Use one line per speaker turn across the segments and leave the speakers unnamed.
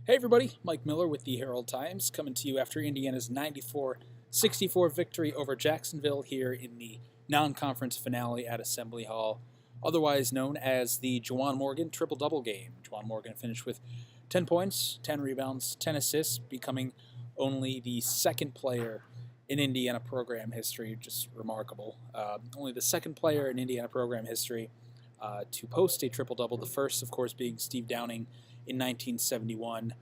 Hey everybody, Mike Miller with the Herald Times coming to you after Indiana's 94-64 victory over Jacksonville here in the non-conference finale at Assembly Hall, otherwise known as the Juwan Morgan triple-double game. Juwan Morgan finished with 10 points, 10 rebounds, 10 assists, becoming only the second player in Indiana program history, just remarkable. Only the second player in Indiana program history to post a triple-double, the first, of course, being Steve Downing in 1971.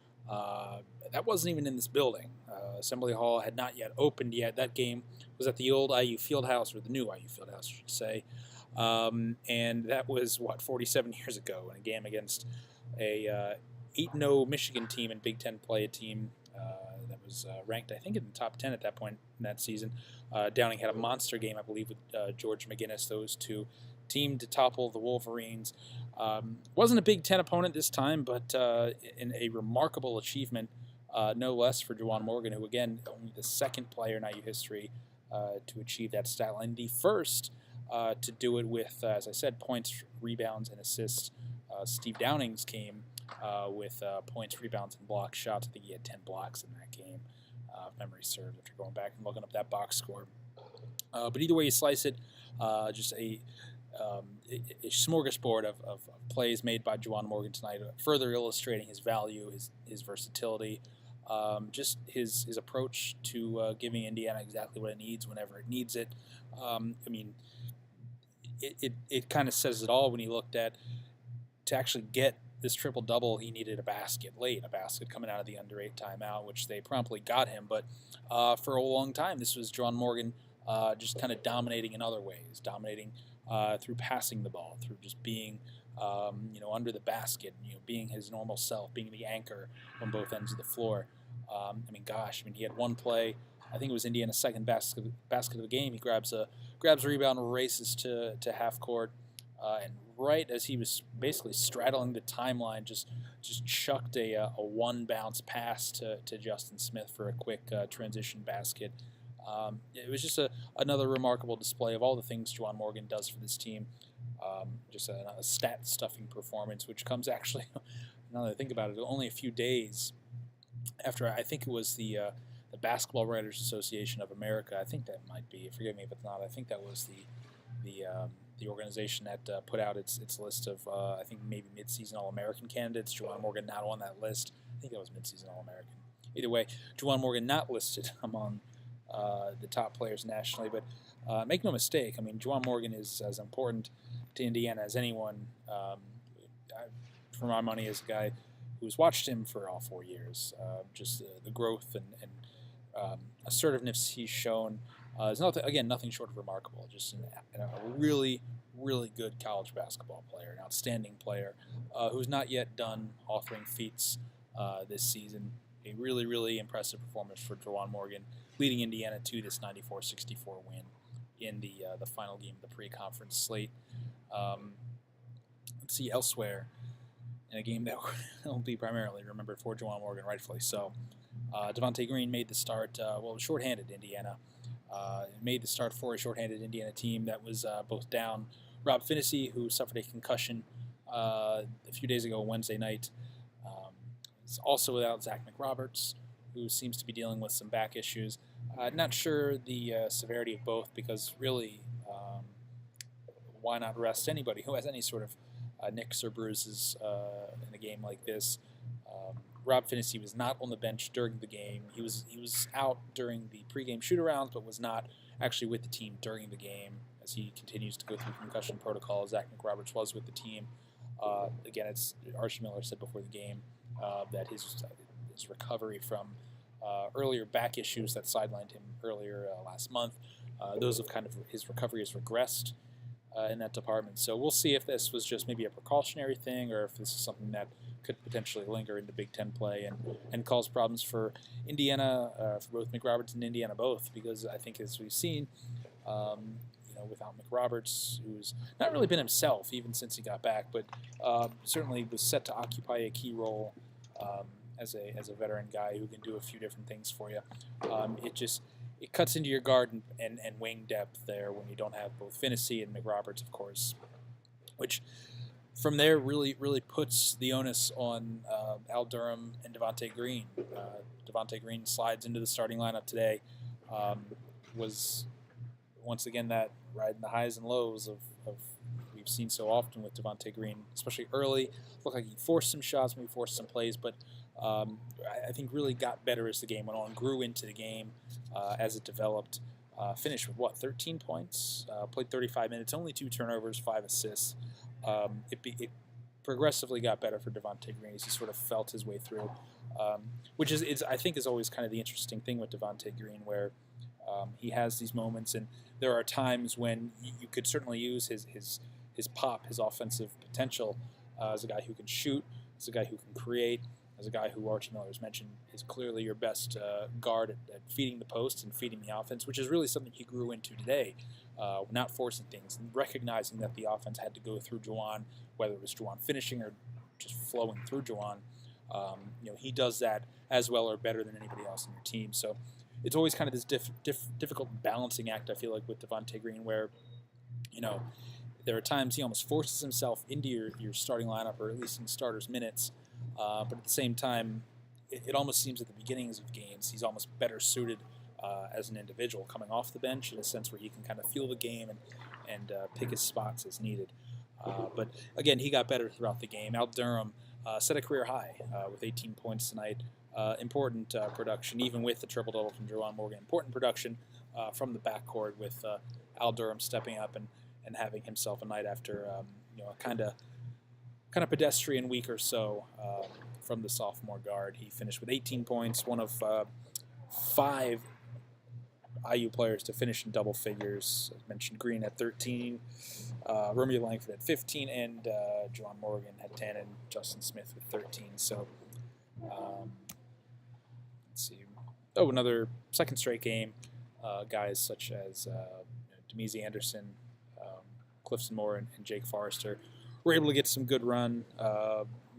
That wasn't even in this building. Assembly Hall had not yet opened yet. That game was at the old IU Fieldhouse, or the new IU Fieldhouse, I should say. And that was, 47 years ago, in a game against a 8-0 Michigan team in Big Ten play, a team that was ranked, I think, in the top 10 at that point in that season. Downing had a monster game, I believe, with George McGinnis, those two team to topple the Wolverines. Wasn't a Big Ten opponent this time, but in a remarkable achievement, no less, for Juwan Morgan, who, again, only the second player in IU history to achieve that stat line. The first to do it with, as I said, points, rebounds, and assists. Steve Downing's came with points, rebounds, and block shots. I think he had 10 blocks in that game, if memory serves, after going back and looking up that box score. But either way you slice it, just a smorgasbord of plays made by Juwan Morgan tonight, further illustrating his value, his versatility, just his approach to giving Indiana exactly what it needs whenever it needs it. It kind of says it all when you looked at, to actually get this triple-double, he needed a basket late, a basket coming out of the under 8 timeout, which they promptly got him. But for a long time, this was Juwan Morgan just kind of dominating in other ways, dominating through passing the ball, through just being, under the basket, being his normal self, being the anchor on both ends of the floor. He had one play, I think it was Indiana's second basket of the game. He grabs a rebound, races to half court, and right as he was basically straddling the timeline, just chucked a one bounce pass to Justin Smith for a quick transition basket. It was just another remarkable display of all the things Juwan Morgan does for this team. Just a stat-stuffing performance, which comes actually, now that I think about it, only a few days after, I think it was the Basketball Writers Association of America. I think that might be, forgive me if it's not, I think that was the organization that put out its list of, I think, maybe mid-season All-American candidates. Juwan Morgan not on that list. I think that was mid-season All-American. Either way, Juwan Morgan not listed among the top players nationally, but make no mistake, Juwan Morgan is as important to Indiana as anyone. For my money, as a guy who's watched him for all 4 years, just the growth and assertiveness he's shown is nothing short of remarkable. Just a really, really good college basketball player, an outstanding player who's not yet done authoring feats this season. A really, really impressive performance for Juwan Morgan, leading Indiana to this 94-64 win in the final game of the pre-conference slate. Let's see, elsewhere, in a game that will be primarily remembered for Juwan Morgan, rightfully so. Devontae Green made the start, shorthanded Indiana. Made the start for a shorthanded Indiana team that was both down Rob Finney, who suffered a concussion a few days ago, Wednesday night. It's also without Zach McRoberts, who seems to be dealing with some back issues. Not sure the severity of both, because really, why not rest anybody who has any sort of nicks or bruises in a game like this? Rob Finney was not on the bench during the game. He was out during the pregame shoot-arounds, but was not actually with the team during the game, as he continues to go through concussion protocol. Zach McRoberts was with the team. Again, it's Archie Miller said before the game that his recovery from earlier back issues that sidelined him earlier last month, his recovery has regressed in that department. So we'll see if this was just maybe a precautionary thing, or if this is something that could potentially linger into Big Ten play and cause problems for Indiana, for both McRoberts and Indiana both, because I think, as we've seen, without McRoberts, who's not really been himself even since he got back, but certainly was set to occupy a key role as a veteran guy who can do a few different things for you. It cuts into your guard and wing depth there when you don't have both Finney and McRoberts, of course, which from there, really puts the onus on Al Durham and Devontae Green. Devontae Green slides into the starting lineup today. Was once again that riding the highs and lows of we've seen so often with Devontae Green, especially early. Looked like he forced some shots, maybe forced some plays, but I think really got better as the game went on, grew into the game as it developed. Finished with 13 points, played 35 minutes, only 2 turnovers, 5 assists. It progressively got better for Devontae Green as he sort of felt his way through, which is I think is always kind of the interesting thing with Devontae Green, where he has these moments, and there are times when you could certainly use his pop, his offensive potential as a guy who can shoot, as a guy who can create, as a guy who Archie Miller has mentioned is clearly your best guard at feeding the post and feeding the offense, which is really something he grew into today, not forcing things and recognizing that the offense had to go through Juwan, whether it was Juwan finishing or just flowing through Juwan. He does that as well or better than anybody else in your team. So it's always kind of this difficult balancing act, I feel like, with Devontae Green, where there are times he almost forces himself into your starting lineup, or at least in starters' minutes. But at the same time, it almost seems at the beginnings of games he's almost better suited as an individual coming off the bench, in a sense where he can kind of feel the game and pick his spots as needed. But again, he got better throughout the game. Al Durham set a career high with 18 points tonight. Important production, even with the triple-double from Juwan Morgan. Important production from the backcourt with Al Durham stepping up and having himself a night after a kind of pedestrian week or so from the sophomore guard. He finished with 18 points, one of 5 IU players to finish in double figures. As mentioned, Green had 13, Romeo Langford had 15, and Juwan Morgan had 10, and Justin Smith with 13. So let's see. Oh, another second straight game. Guys such as Demezy Anderson, Clifton Moore, and Jake Forrester were able to get some good run,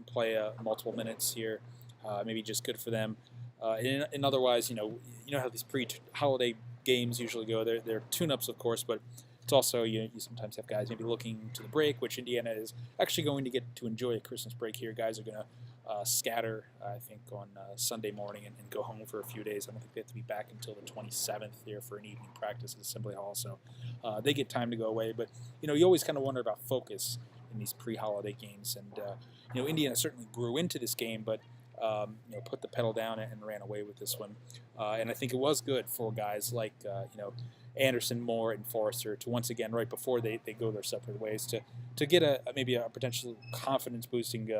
play multiple minutes here. Maybe just good for them. And otherwise, you know how these pre-holiday games usually go. They're tune-ups, of course, but it's also you sometimes have guys maybe looking to the break, which Indiana is actually going to get to enjoy a Christmas break here. Guys are going to scatter, I think, on Sunday morning and go home for a few days. I don't think they have to be back until the 27th here for an evening practice at Assembly Hall, so they get time to go away. But you always kind of wonder about focus in these pre-holiday games, and Indiana certainly grew into this game, but put the pedal down and ran away with this one. And I think it was good for guys like Anderson, Moore, and Forrester to once again, right before they go their separate ways, to get maybe a potential confidence-boosting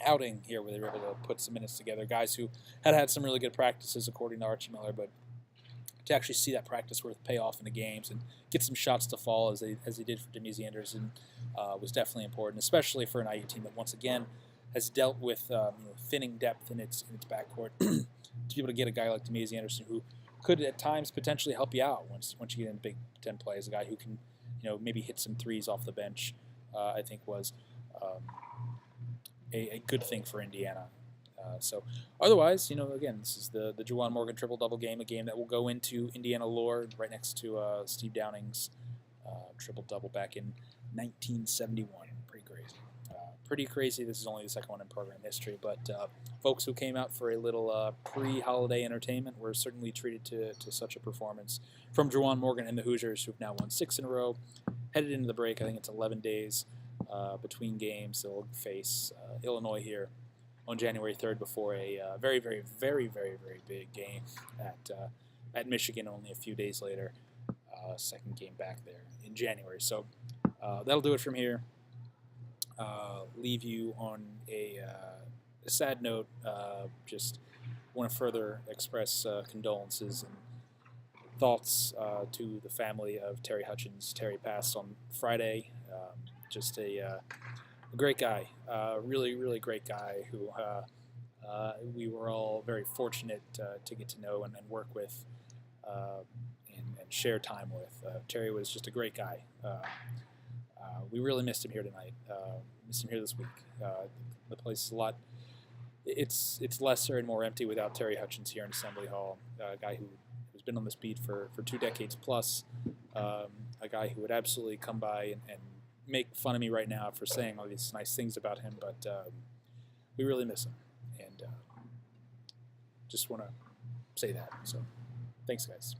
outing here where they were able to put some minutes together. Guys who had some really good practices, according to Archie Miller, but to actually see that practice worth pay off in the games and get some shots to fall as they did for Demezy Anderson was definitely important, especially for an IU team that once again has dealt with thinning depth in its backcourt. To be able to get a guy like Demezy Anderson who could at times potentially help you out once you get in Big Ten play, as a guy who can maybe hit some threes off the bench, I think was a good thing for Indiana. So otherwise, again, this is the Juwan Morgan triple-double game, a game that will go into Indiana lore right next to Steve Downing's triple-double back in 1971. Pretty crazy. This is only the second one in program history, but folks who came out for a little pre-holiday entertainment were certainly treated to such a performance from Juwan Morgan and the Hoosiers, who've now won 6 in a row. Headed into the break, I think it's 11 days between games. They'll face Illinois here on January 3rd before a very, very, very, very, very big game at Michigan only a few days later. Second game back there in January. So that'll do it from here. Leave you on a sad note. Just want to further express condolences and thoughts to the family of Terry Hutchins. Terry passed on Friday. Just a great guy, really, really great guy who we were all very fortunate to get to know and work with and share time with. Terry was just a great guy. We really missed him here tonight. Missed him here this week. The place is a lot. It's lesser and more empty without Terry Hutchins here in Assembly Hall. A guy who's been on this beat for 2 decades plus. A guy who would absolutely come by and make fun of me right now for saying all these nice things about him, but we really miss him, and just want to say that. So, thanks, guys.